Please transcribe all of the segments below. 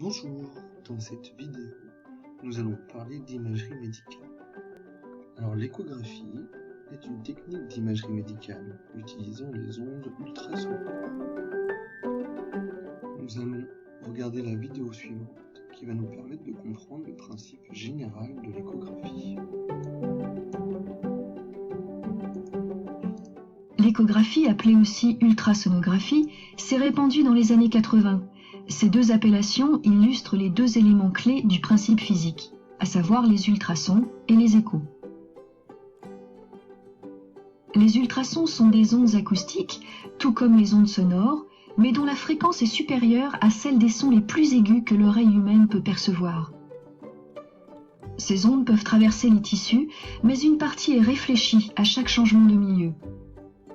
Bonjour, dans cette vidéo, nous allons parler d'imagerie médicale. Alors l'échographie est une technique d'imagerie médicale utilisant les ondes ultrasonores. Nous allons regarder la vidéo suivante qui va nous permettre de comprendre le principe général de l'échographie. L'échographie, appelée aussi ultrasonographie, s'est répandue dans les années 80. Ces deux appellations illustrent les deux éléments clés du principe physique, à savoir les ultrasons et les échos. Les ultrasons sont des ondes acoustiques, tout comme les ondes sonores, mais dont la fréquence est supérieure à celle des sons les plus aigus que l'oreille humaine peut percevoir. Ces ondes peuvent traverser les tissus, mais une partie est réfléchie à chaque changement de milieu.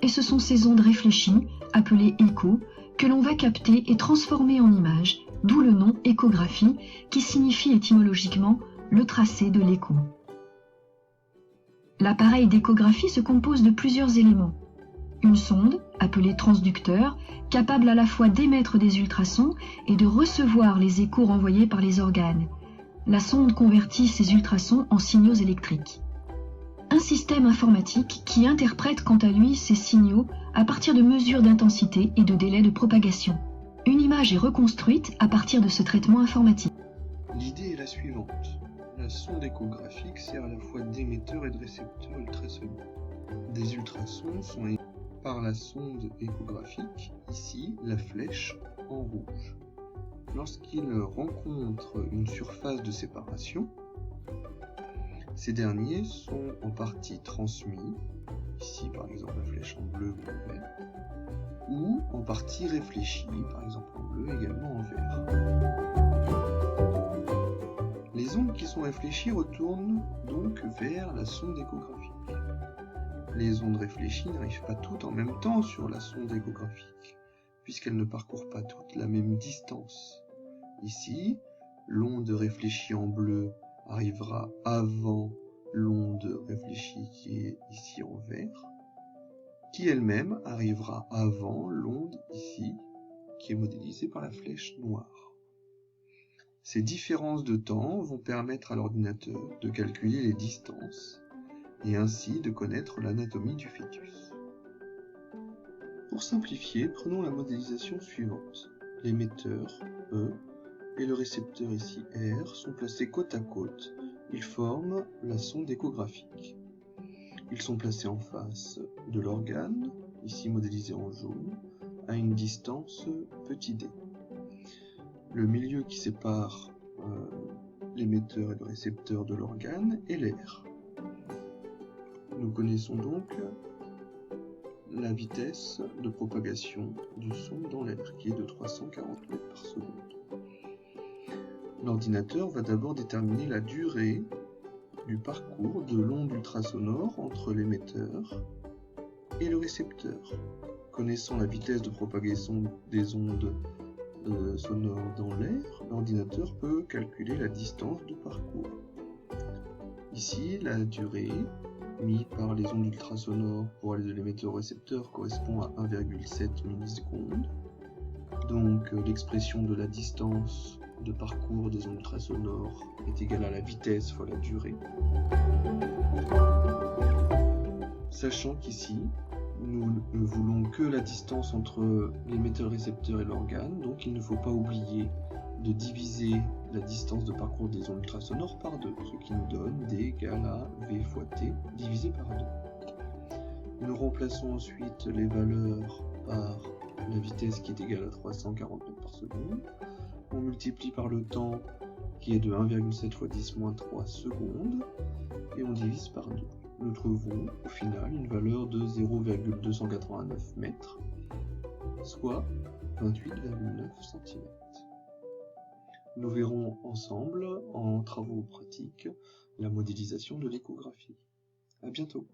Et ce sont ces ondes réfléchies, appelées échos, que l'on va capter et transformer en images, d'où le nom échographie, qui signifie étymologiquement le tracé de l'écho. L'appareil d'échographie se compose de plusieurs éléments. Une sonde, appelée transducteur, capable à la fois d'émettre des ultrasons et de recevoir les échos renvoyés par les organes. La sonde convertit ces ultrasons en signaux électriques. Un système informatique qui interprète quant à lui ces signaux à partir de mesures d'intensité et de délai de propagation. Une image est reconstruite à partir de ce traitement informatique. L'idée est la suivante. La sonde échographique sert à la fois d'émetteur et de récepteur ultrasonique. Des ultrasons sont émis par la sonde échographique, ici la flèche en rouge. Lorsqu'ils rencontrent une surface de séparation, ces derniers sont en partie transmis, ici par exemple la flèche en bleu ou en vert, ou en partie réfléchis, par exemple en bleu, également en vert. Les ondes qui sont réfléchies retournent donc vers la sonde échographique. Les ondes réfléchies n'arrivent pas toutes en même temps sur la sonde échographique, puisqu'elles ne parcourent pas toutes la même distance. Ici, l'onde réfléchie en bleu arrivera avant l'onde réfléchie qui est ici en vert, qui elle-même arrivera avant l'onde ici, qui est modélisée par la flèche noire. Ces différences de temps vont permettre à l'ordinateur de calculer les distances et ainsi de connaître l'anatomie du fœtus. Pour simplifier, prenons la modélisation suivante. L'émetteur, E, et le récepteur ici, R, sont placés côte à côte. Ils forment la sonde échographique. Ils sont placés en face de l'organe, ici modélisé en jaune, à une distance petit d. Le milieu qui sépare l'émetteur et le récepteur de l'organe est l'air. Nous connaissons donc la vitesse de propagation du son dans l'air, qui est de 340 mètres par seconde. L'ordinateur va d'abord déterminer la durée du parcours de l'onde ultrasonore entre l'émetteur et le récepteur. Connaissant la vitesse de propagation des ondes sonores dans l'air, l'ordinateur peut calculer la distance de parcours. Ici, la durée mise par les ondes ultrasonores pour aller de l'émetteur au récepteur correspond à 1,7 millisecondes. Donc l'expression de la distance de parcours des ondes ultrasonores est égale à la vitesse fois la durée. Sachant qu'ici, nous ne voulons que la distance entre l'émetteur, le récepteur et l'organe, donc il ne faut pas oublier de diviser la distance de parcours des ondes ultrasonores par 2, ce qui nous donne D égale à V fois T divisé par 2. Nous remplaçons ensuite les valeurs par la vitesse qui est égale à 340 mètres par seconde. On multiplie par le temps qui est de 1,7 fois 10 moins 3 secondes et on divise par 2. Nous trouvons au final une valeur de 0,289 mètres, soit 28,9 cm. Nous verrons ensemble, en travaux pratiques, la modélisation de l'échographie. À bientôt.